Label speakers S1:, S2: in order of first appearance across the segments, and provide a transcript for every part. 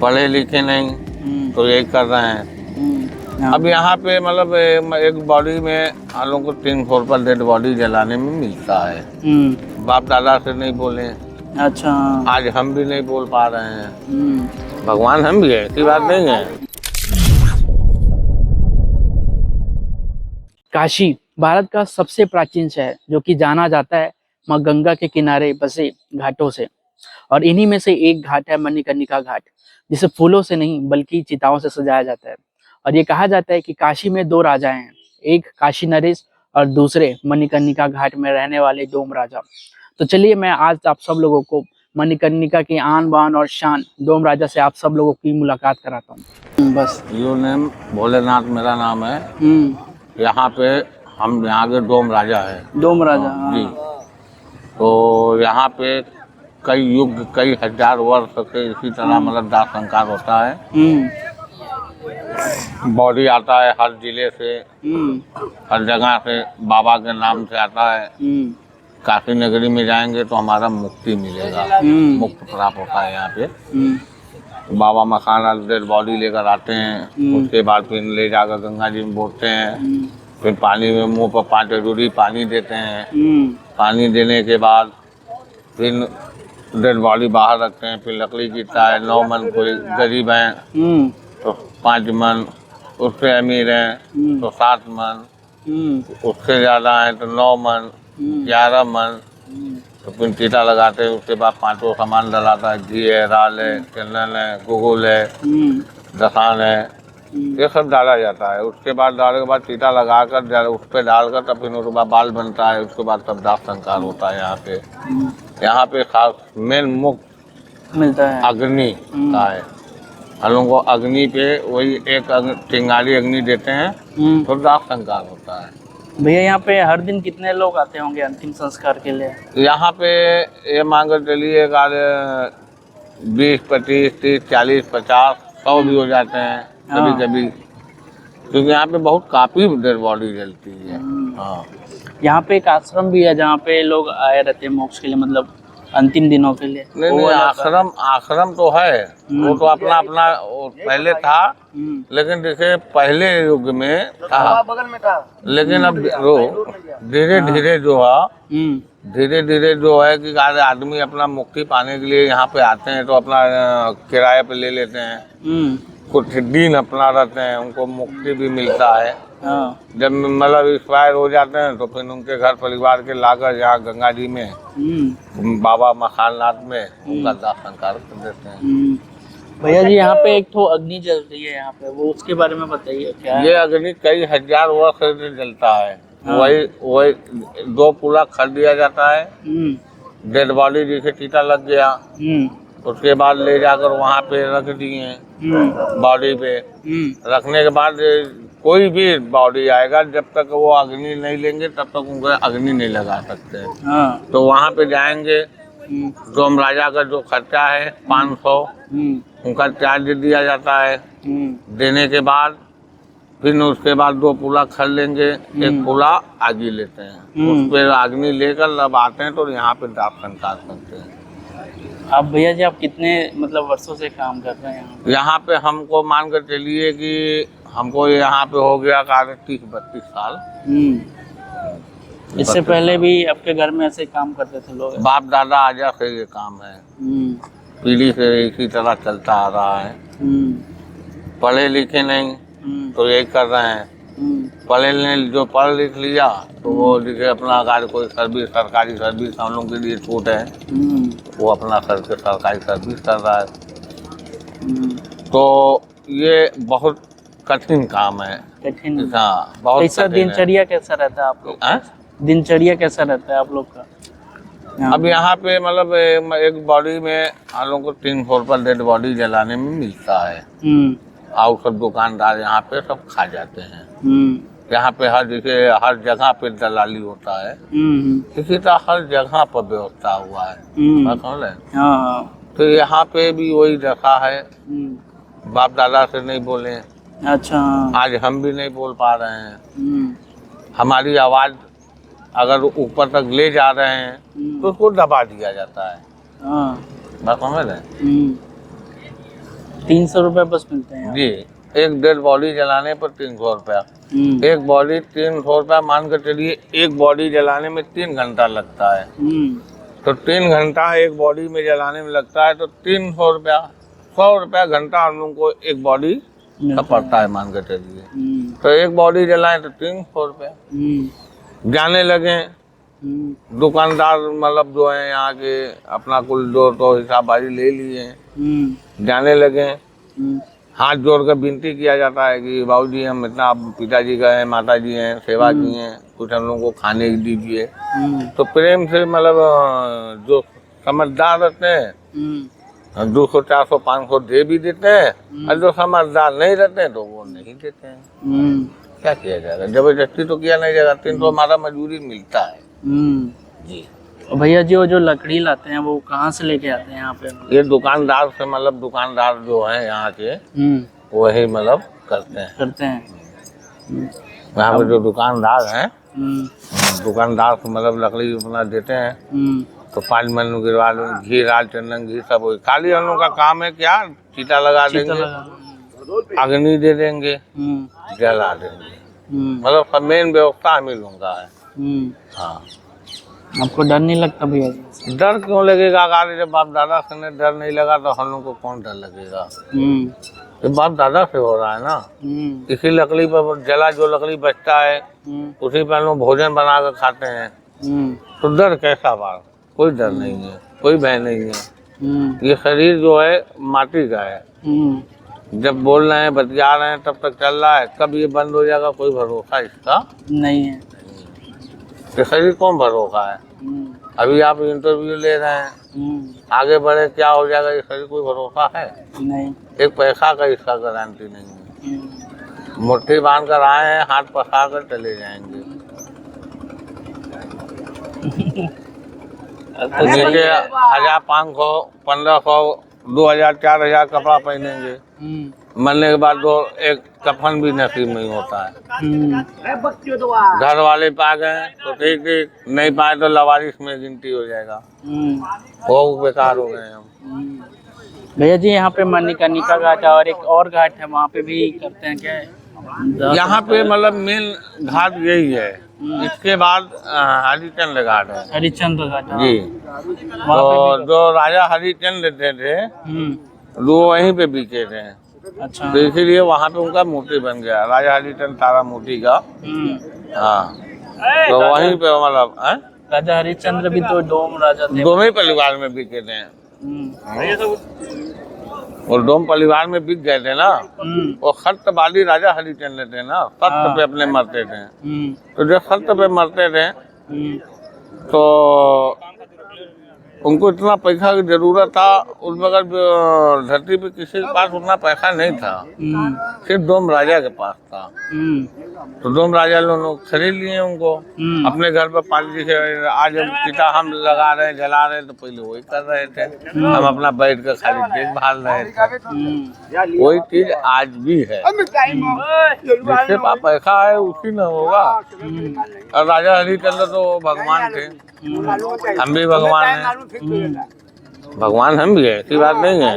S1: पढ़े लिखे नहीं तो यही कर रहे हैं। अब यहाँ पे मतलब एक बॉडी में हम लोग को 300 रुपये डेड बॉडी जलाने में मिलता है। बाप दादा से नहीं बोले।
S2: अच्छा,
S1: आज हम भी नहीं बोल पा रहे हैं। भगवान हम भी है, ऐसी बात नहीं है।
S2: काशी भारत का सबसे प्राचीन शहर, जो कि जाना जाता है माँ गंगा के किनारे बसे घाटों से। और इन्हीं में से एक घाट है मणिकर्णिका घाट, जिसे फूलों से नहीं बल्कि चिताओं से सजाया जाता है। और ये कहा जाता है कि काशी में 2 राजा हैं, एक काशी नरेश और दूसरे मणिकर्णिका घाट में रहने वाले डोम राजा। तो चलिए मैं आज आप सब लोगों को मणिकर्णिका की आन बान और शान डोम राजा से आप सब लोगों की मुलाकात कराता हूँ। बस
S1: यो नेम भोलेनाथ मेरा नाम है। यहाँ पे हम यहाँ के डोम राजा है।
S2: डोम राजा
S1: जी। तो यहाँ पे कई युग कई हजार वर्ष से इसी तरह मतलब दाह संस्कार होता है। बॉडी आता है हर जिले से, हर जगह से बाबा के नाम से आता है। काशी नगरी में जाएंगे तो हमारा मुक्ति मिलेगा, मुक्त प्राप्त होता है यहाँ पे। बाबा मखाना डेड बॉडी लेकर आते हैं, उसके बाद फिर ले जाकर गंगा जी में बोलते हैं। फिर पानी में मुंह पर 5 जरूरी पानी देते हैं। पानी देने के बाद फिर डेड बॉडी बाहर रखते हैं। फिर लकड़ी गिरता है। 9 मन कोई गरीब हैं तो 5 मन, उससे अमीर हैं तो 7 मन, उससे ज़्यादा है तो 9 मन, 11 मन। तो फिर टीटा लगाते हैं। उसके बाद 5 सामान डलाता है, घी है, राल है, चंदन है, गुगुल है, दसान है, ये सब डाला जाता है। उसके बाद डालने के बाद टीटा लगाकर उस पर डालकर तब फिर उसके बाद बाल बनता है। उसके बाद तब दाह संस्कार होता है। यहाँ पे खास मेन मुख्य
S2: मिलता है
S1: अग्नि का है। हम लोगों को अग्नि पे वही एक चिंगारी अग्नि देते हैं तो दाह संस्कार होता है।
S2: भैया यहाँ पे हर दिन कितने लोग आते होंगे अंतिम संस्कार के लिए? यहाँ
S1: पे ये मान कर चलिए 20, 25, 30, 40, 50, 100 भी हो जाते हैं कभी कभी, क्योंकि यहाँ पे बहुत काफी डेड बॉडी जलती है। हाँ, यहाँ
S2: पे एक आश्रम भी है जहाँ पे लोग आए रहते हैं मोक्ष के लिए, मतलब अंतिम दिनों के लिए।
S1: नहीं, आश्रम तो है, वो तो अपना अपना पहले था। लेकिन जैसे पहले युग में था, लेकिन अब धीरे धीरे जो है कि आदमी अपना मुक्ति पाने के लिए यहाँ पे आते हैं तो अपना किराए पे ले लेते हैं। कुछ दिन अपना रहते हैं, उनको मुक्ति भी मिलता है। जब मतलब एक्सपायर हो जाते हैं तो फिर उनके घर परिवार के लाकर यहाँ गंगा जी में बाबा मखाननाथ में उनका दाह संस्कार कर देते हैं।
S2: भैया जी यहाँ पे एक तो अग्नि जल रही है यहाँ पे, वो उसके बारे में बताइए क्या?
S1: ये अग्नि कई हजार वर्ष से जलता है। वही 2 पूरा खर दिया जाता है। डेड बॉडी जिसे टीटा लग गया, उसके बाद ले जाकर वहाँ पे रख दिए। बॉडी पे रखने के बाद कोई भी बॉडी आएगा, जब तक वो अग्नि नहीं लेंगे तब तक उनको अग्नि नहीं लगा सकते। तो वहाँ पे जाएंगे, डोम राजा का जो खर्चा है 500 उनका चार्ज दिया जाता है। देने के बाद फिर उसके बाद 2 पूला खर लेंगे, 1 पूला आगी लेते हैं। उस पर अग्नि लेकर जब आते हैं तो यहाँ पे दाह संस्कार करते हैं।
S2: आप भैया जी आप कितने मतलब वर्षों से काम कर रहे हैं
S1: यहाँ पे? हमको मान कर चलिए कि हमको यहाँ पे हो गया 30-32 साल।
S2: इससे पहले भी आपके घर में ऐसे काम करते थे लोग?
S1: बाप दादा आजा से ये काम है, पीढ़ी से इसी तरह चलता आ रहा है। पढ़े लिखे नहीं तो यही कर रहे हैं। जो पढ़ लिख लिया तो वो जैसे अपना अगर कोई सर्विस, सरकारी सर्विस हम लोग के लिए छूट है, वो अपना सरकारी सर्विस कर रहा है। तो ये बहुत कठिन काम है।
S2: कठिन?
S1: हाँ, बहुत
S2: कैसा दिनचर्या कैसा रहता है आप लोग? दिनचर्या कैसा रहता है आप लोग का?
S1: अब यहाँ पे मतलब एक बॉडी में हम लोग को 300 रुपये डेड बॉडी जलाने में मिलता है। और सब दुकानदार यहाँ पे सब खा जाते हैं। यहाँ पे हर जगह पे दलाली होता है। इसी तरह हर जगह पर व्यवस्था हुआ है। समझ लें? तो यहाँ पे भी वही दशा है। बाप दादा से नहीं बोले।
S2: अच्छा,
S1: आज हम भी नहीं बोल पा रहे हैं। हमारी आवाज अगर ऊपर तक ले जा रहे हैं तो उसको दबा दिया जाता है। बात समझ रहे हैं?
S2: 300 रुपए बस मिलते हैं यहाँ।
S1: जी, एक डेड बॉडी जलाने पर 300 रुपया। एक बॉडी 300 रुपया मान कर चलिए, एक बॉडी जलाने में 3 घंटा लगता है, तो 3 घंटा एक बॉडी में जलाने में लगता है, तो 300 रुपया, 100 रुपया घंटा हम लोग को एक बॉडी का पड़ता है मान कर चलिए। तो एक बॉडी जलाएं तो 300 रुपया। जाने लगे दुकानदार, मतलब जो है यहाँ के, अपना कुल जो तो हिसाबबाजी ले लिए, जाने लगे। हाथ जोड़ कर विनती किया जाता है कि बाबूजी हम इतना, पिताजी का है, माताजी हैं, सेवा की हैं, कुछ हम लोग को खाने दीजिए। तो प्रेम से, मतलब जो समझदार रहते हैं 200, 400, 500 दे भी देते हैं, और जो समझदार नहीं रहते हैं तो वो नहीं देते हैं। क्या किया जाएगा, जबरदस्ती तो किया नहीं जाएगा। 300 हमारा मजबूरी मिलता है जी।
S2: भैया जी वो जो लकड़ी लाते हैं वो कहाँ से लेके आते हैं यहाँ पे?
S1: ये दुकानदार से, मतलब दुकानदार जो है यहाँ के, वही मतलब करते हैं। यहाँ पे जो दुकानदार हैं, दुकानदार को मतलब लकड़ी अपना देते हैं, तो 5 मन गिरवा लो, घी, राल, चंदन, घी सब वही। खाली हम लोग का काम है क्या, चीता लगा देंगे, अग्नि दे देंगे, जला देंगे, मतलब सब मेन व्यवस्था हम ही लोगों का है। हाँ,
S2: आपको डर नहीं लगता भैया?
S1: डर क्यों लगेगा, अगर जब बाप दादा से ने डर नहीं लगा तो हम लोग को कौन डर लगेगा? ये बाप दादा से हो रहा है ना। इसी लकड़ी पर जला, जो लकड़ी बचता है उसी पर हम लोग भोजन बना कर खाते हैं, तो डर कैसा बात? कोई डर नहीं है, कोई भय नहीं है। ये शरीर जो है माटी का है, जब बोल रहे हैं, बतिया रहे हैं, तब तक चल रहा है। कब ये बंद हो जाएगा कोई भरोसा इसका
S2: नहीं है।
S1: ये शरीर कौन भरोसा है? अभी आप इंटरव्यू ले रहे हैं, आगे बढ़े क्या हो जाएगा, ये शरीर कोई भरोसा है
S2: नहीं।
S1: एक पैसा का इसका गारंटी नहीं है। मुट्ठी बांध कर आए हैं, हाथ पसार कर चले जाएंगे। नीचे 1000, 500, 1500, 2000, 4000 कपड़ा पहनेंगे, मरने के बाद तो एक कफन भी नसीब नहीं होता है। घर वाले पा गए तो ठीक ठीक, नहीं पाए तो लवारिस में गिनती हो जाएगा, वो बेकार हो गए हम।
S2: भैया जी यहाँ पे मणिकर्णिका घाट है और एक और घाट है, वहाँ पे भी करते हैं क्या?
S1: यहाँ पे मतलब मेन घाट यही है, इसके बाद हरिचंद्र घाट है।
S2: हरिश्चंद्र घाट
S1: जी, तो जो राजा हरिचंद्र थे वो वहीं पे बीते थे।
S2: अच्छा,
S1: तो इसीलिए वहाँ पे उनका मूर्ति बन गया, राजा हरिचंद्र तारा मूर्ति का। हाँ, तो वहीं पे मतलब
S2: राजा हरिश्चंद्र भी तो डोम राजा थे,
S1: दोनों ही परिवार में बिके थे। और डोम परिवार में बिक गए थे ना, वो सत्यवादी राजा हरिचंद्र थे ना, सत्य पे अपने मरते थे। तो जब सत्य पे मरते थे तो उनको इतना पैसा की जरूरत था, उस वक्त धरती पे किसी के पास उतना पैसा नहीं था, सिर्फ डोम राजा के पास था। तो डोम राजा लोग खरीद लिए उनको अपने घर पर पाली से। आज हम चिता हम लगा रहे हैं, जला रहे हैं, तो पहले वही कर रहे थे, हम अपना बैठ कर खाली देखभाल रहे थे। वही चीज आज भी है, जिसके पास पैसा है उसी में होगा। और राजा हरिचंद्र तो भगवान थे, हम भी भगवान हैं, भगवान हम भी है, ऐसी बात नहीं है।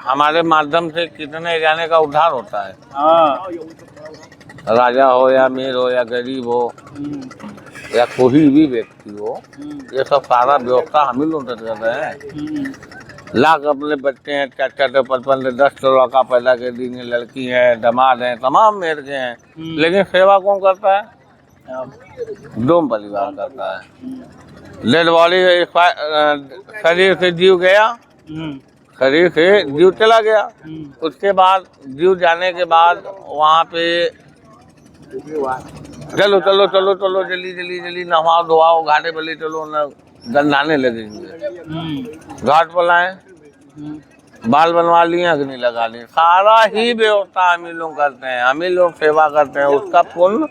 S1: हमारे माध्यम से कितने जाने का उद्धार होता है, राजा हो या मीर हो या गरीब हो या कोई भी व्यक्ति हो, ये सब सारा व्यवस्था हम ही लोग कर रहे हैं। लाख अपने बच्चे हैं, 4-4, 55, 10 लड़का पैदा कर देंगे, लड़की है, दामाद है, तमाम मेर के हैं, लेकिन सेवा कौन करता है? डोम परिवार करता है। डेड बॉडी शरीर से जीव गया, शरीर से जीव चला गया, उसके बाद जीव जाने के बाद वहाँ पे चलो चलो चलो चलो जल्दी जल्दी जल्दी नहाओ धोआओ, घाटे पर ले चलो, न गंधाने लगेंगे। घाट पर लाए, बाल बनवा लिए, अग्नि लगा ली, सारा ही व्यवस्था हम ही लोग करते हैं, हम ही लोग सेवा करते हैं, उसका पुण्य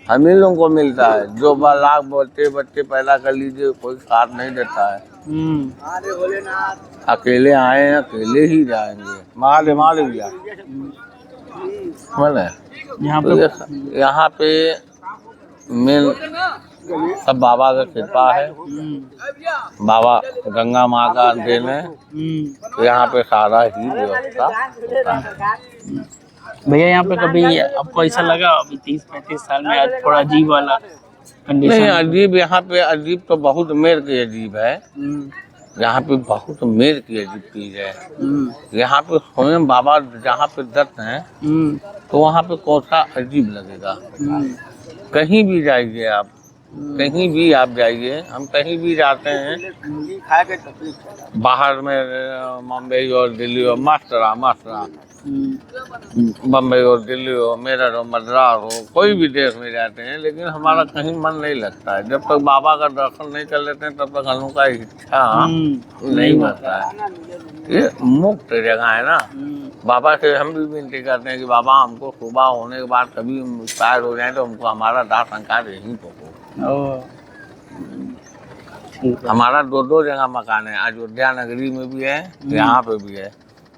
S1: हम ही लोगों को मिलता है। जो लाख बच्चे पैदा कर लीजिए, कोई साथ नहीं देता है। अकेले आए हैं, अकेले ही जाएंगे, माल यहाँ पे मेन सब बाबा का कृपा है। बाबा गंगा माँ का देन है। तो यहाँ पे सारा ही व्यवस्था होता है।
S2: भैया यहाँ पे कभी आपको ऐसा लगा अभी 30-35 साल में आज थोड़ा अजीब वाला
S1: नहीं,
S2: कंडीशन?
S1: अजीब यहाँ पे अजीब तो बहुत मेर की अजीब है। यहाँ पे बहुत मेर की अजीब चीज है। यहाँ पे स्वयं बाबा जहाँ पे दत्त हैं तो वहाँ पे कौन सा अजीब लगेगा। कहीं भी जाइए आप, कहीं भी आप जाइए, हम कहीं भी जाते हैं बाहर में, मुंबई और दिल्ली और मस्त रहा बम्बई और दिल्ली हो, मेरठ हो, मद्रास हो, कोई भी देश में जाते हैं, लेकिन हमारा कहीं मन नहीं लगता है। जब तक बाबा का दर्शन नहीं कर लेते हैं तब तक हम लोग का इच्छा नहीं बनता है। ये मुक्त जगह है ना। बाबा से हम भी विनती करते हैं कि बाबा हमको सुबह होने के बाद कभी एक्सपायर हो जाए तो हमको हमारा दाह संस्कार यहीं पर हो। हमारा 2 जगह मकान है, अयोध्या नगरी में भी है, यहाँ पे भी है।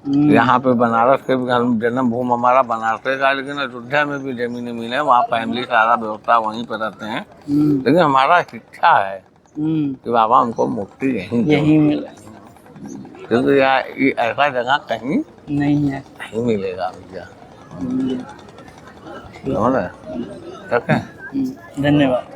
S1: यहाँ पे बनारस के भी जन्म भूमि हमारा बनारस का, लेकिन अयोध्या में भी जमीन है, वहाँ फैमिली सारा व्यवस्था वहीं पर रहते हैं। लेकिन हमारा इच्छा है कि बाबा हमको मुक्ति यहीं मिले, क्योंकि ये ऐसा जगह कहीं नहीं है, नहीं मिलेगा भैया। ठीक है,
S2: धन्यवाद।